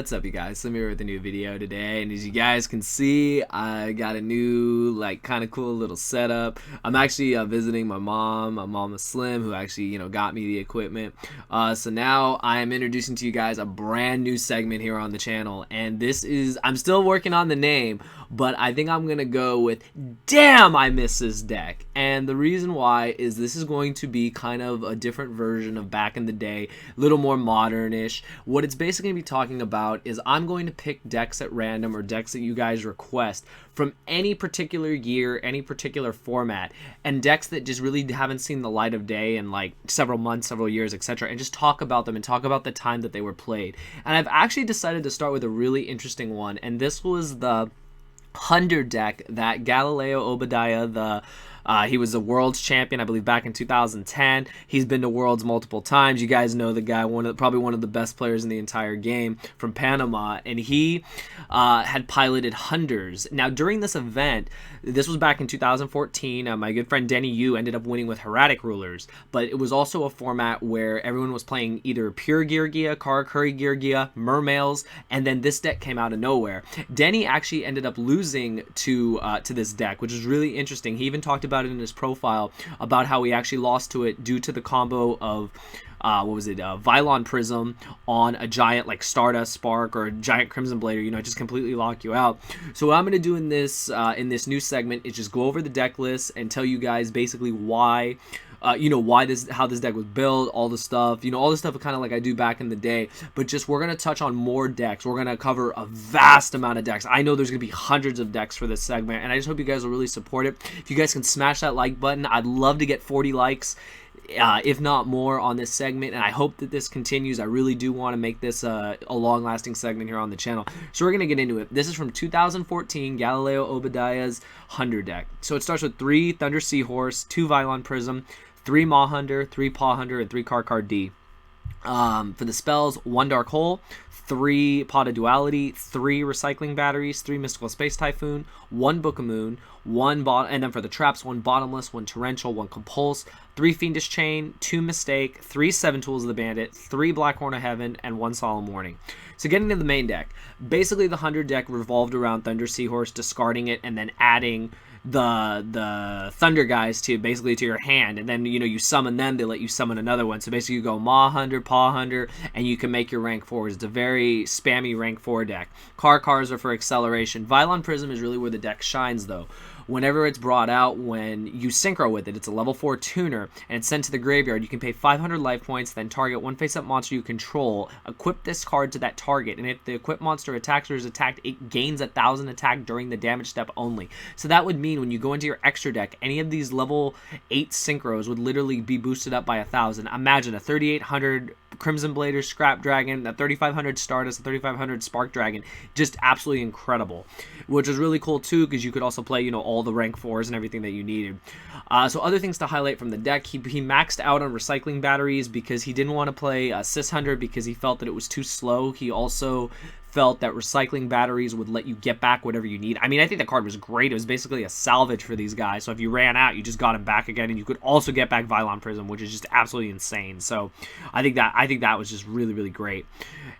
What's up, you guys? Slim here with a new video today, and as you guys can see, I got a new, kind of cool little setup. I'm actually visiting my mom. My mom is Slim, who actually, got me the equipment. So now I am introducing to you guys a brand new segment here on the channel, and this is, I'm still working on the name, but I think I'm gonna go with "Damn, I Miss This Deck." And the reason why is this is going to be kind of a different version of back in the day, a little more modern-ish. What it's basically gonna be talking about is I'm going to pick decks at random, or decks that you guys request from any particular year, any particular format, and decks that just really haven't seen the light of day in like several months, several years, etc., and just talk about them and talk about the time that they were played. And I've actually decided to start with a really interesting one, and this was the Hunders deck that Galileo Obadiah, he was the world's champion, I believe, back in 2010. He's been to worlds multiple times. You guys know the guy, probably one of the best players in the entire game, from Panama, and he had piloted Hunders. Now, during this event, this was back in 2014, my good friend Denny Yu ended up winning with Herratic Rulers, but it was also a format where everyone was playing either Pure Geargia, Karakuri Geargia, Mermails, and then this deck came out of nowhere. Denny actually ended up losing to this deck, which is really interesting. He even talked about it in his profile about how he actually lost to it due to the combo of Vylon Prism on a giant like Stardust Spark or a giant Crimson Blader, just completely lock you out. So what I'm going to do in this new segment is just go over the deck list and tell you guys basically why how this deck was built, all the stuff, all the stuff kind of like I do back in the day, but just we're going to touch on more decks. We're going to cover a vast amount of decks. I know there's going to be hundreds of decks for this segment, and I just hope you guys will really support it. If you guys can smash that like button, I'd love to get 40 likes. If not more, on this segment, and I hope that this continues. I really do want to make this a long-lasting segment here on the channel. So we're going to get into it. This is from 2014, Galileo Obadiah's Hunders deck. So it starts with 3 Thunder Seahorse, 2 Vylon Prism, 3 Maw Hunter, 3 Paw Hunter, and 3 Card D. For the spells, 1 Dark Hole, 3 Pot of Duality, 3 Recycling Batteries, 3 Mystical Space Typhoon, 1 Book of Moon, and then for the traps, 1 Bottomless, 1 Torrential, 1 Compulse, 3 Fiendish Chain, 2 Mistake, 3 Seven Tools of the Bandit, 3 Black Horn of Heaven, and 1 Solemn Warning. So getting to the main deck, basically the Hunders deck revolved around Thunder Seahorse, discarding it, and then adding the Thunder guys to your hand, and then you summon them, they let you summon another one. So basically you go Maw Hunter, Paw Hunter, and you can make your rank 4s. It's a very spammy rank 4 deck. Cars are for acceleration. Vylon Prism is really where the deck shines though. Whenever it's brought out, when you synchro with it, it's a level 4 tuner, and it's sent to the graveyard. You can pay 500 life points, then target one face-up monster you control, equip this card to that target, and if the equipped monster attacks or is attacked, it gains 1,000 attack during the damage step only. So that would mean when you go into your extra deck, any of these level 8 synchros would literally be boosted up by 1,000. Imagine a 3,800 Crimson Blader, Scrap Dragon, a 3,500 Stardust, a 3,500 Spark Dragon, just absolutely incredible, which is really cool too, because you could also play, all the rank 4s and everything that you needed. So other things to highlight from the deck, he maxed out on Recycling Batteries because he didn't want to play Sis Hunter because he felt that it was too slow. He also felt that Recycling Batteries would let you get back whatever you need. I mean, I think the card was great. It was basically a salvage for these guys. So if you ran out, you just got him back again, and you could also get back Vylon Prism, which is just absolutely insane. So I think that was just really, really great.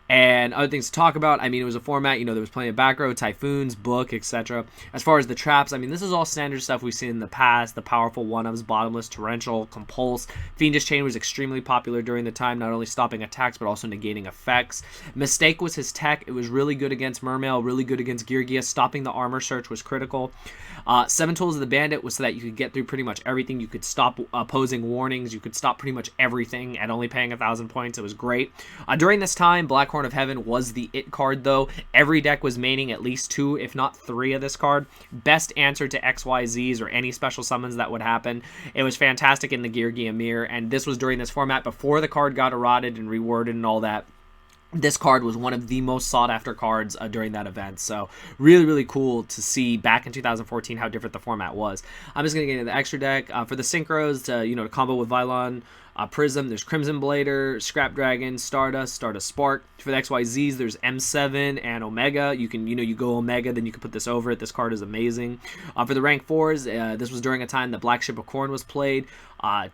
And other things to talk about, I mean, it was a format, there was plenty of back row, Typhoons, Book, etc. As far as the traps, I mean, this is all standard stuff we've seen in the past. The powerful one-ofs, Bottomless, Torrential, Compulse. Fiendish Chain was extremely popular during the time, not only stopping attacks, but also negating effects. Mistake was his tech. It was really good against Mermail, really good against Geargia. Stopping the armor search was critical. 7 Tools of the Bandit was so that you could get through pretty much everything. You could stop opposing warnings. You could stop pretty much everything at only paying 1,000 points. It was great. During this time, Black Horn of Heaven was the it card though. Every deck was maining at least 2, if not 3 of this card. Best answer to XYZs or any special summons that would happen. It was fantastic in the Geargia Mirror, and this was during this format before the card got eroded and reworded and all that. This card was one of the most sought after cards during that event. So really, really cool to see back in 2014 how different the format was. I'm just going to get into the extra deck. For the synchros, to combo with Vylon Prism, there's Crimson Blader, Scrap Dragon, Stardust, Stardust Spark. For the XYZs, there's M7 and Omega. You can, you go Omega, then you can put this over it. This card is amazing. For the rank 4s, this was during a time that Black Ship of Corn was played.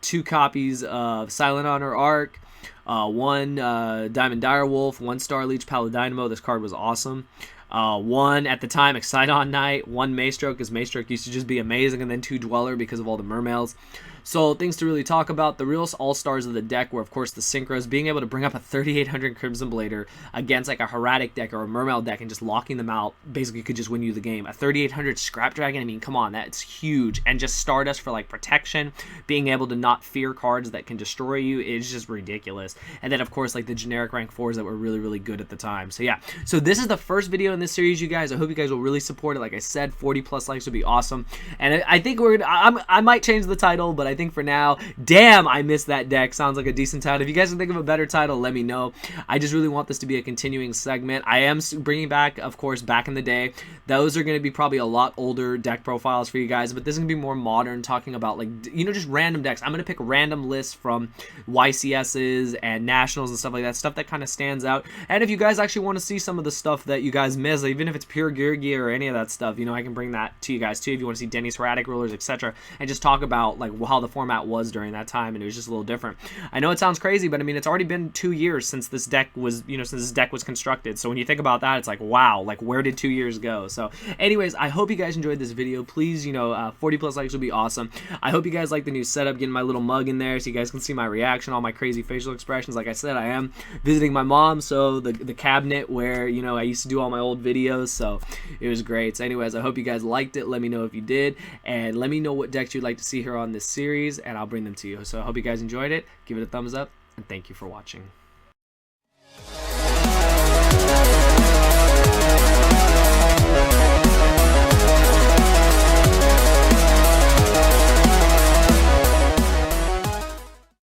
2 copies of Silent Honor Arc, 1 Diamond Direwolf, 1 Star Leech Paladynamo. This card was awesome. 1 at the time Excidon Knight, 1 Maestroke, because Maestroke used to just be amazing, and then 2 Dweller because of all the mermails. So things to really talk about. The real all-stars of the deck were, of course, the Synchros. Being able to bring up a 3800 Crimson Blader against like a Herratic deck or a Mermail deck and just locking them out basically could just win you the game. A 3800 Scrap Dragon, I mean, come on, that's huge. And just Stardust for like protection, being able to not fear cards that can destroy you is just ridiculous. And then, of course, like the generic rank 4s that were really, really good at the time. So yeah, so this is the first video in this series, you guys. I hope you guys will really support it. Like I said, 40+ likes would be awesome. And I think I might change the title, but I think for now, damn, I missed that deck. Sounds like a decent title. If you guys can think of a better title, let me know. I just really want this to be a continuing segment. I am bringing back, of course, back in the day. Those are going to be probably a lot older deck profiles for you guys, but this is going to be more modern, talking about like, just random decks. I'm going to pick random lists from YCSs and Nationals and stuff like that, stuff that kind of stands out. And if you guys actually want to see some of the stuff that you guys miss, even if it's pure gear or any of that stuff, I can bring that to you guys too. If you want to see Denny's Herratic Rulers, etc., and just talk about like how the format was during that time, and it was just a little different. I know it sounds crazy, but I mean, it's already been 2 years since this deck was, since this deck was constructed. So when you think about that, it's like, wow, like where did 2 years go? So anyways, I hope you guys enjoyed this video. Please, 40+ likes would be awesome. I hope you guys like the new setup, getting my little mug in there so you guys can see my reaction, all my crazy facial expressions. Like I said, I am visiting my mom, so the cabinet where, I used to do all my old videos, so it was great. So anyways, I hope you guys liked it. Let me know if you did, and let me know what decks you'd like to see here on this series, and I'll bring them to you. So I hope you guys enjoyed it. Give it a thumbs up, and thank you for watching.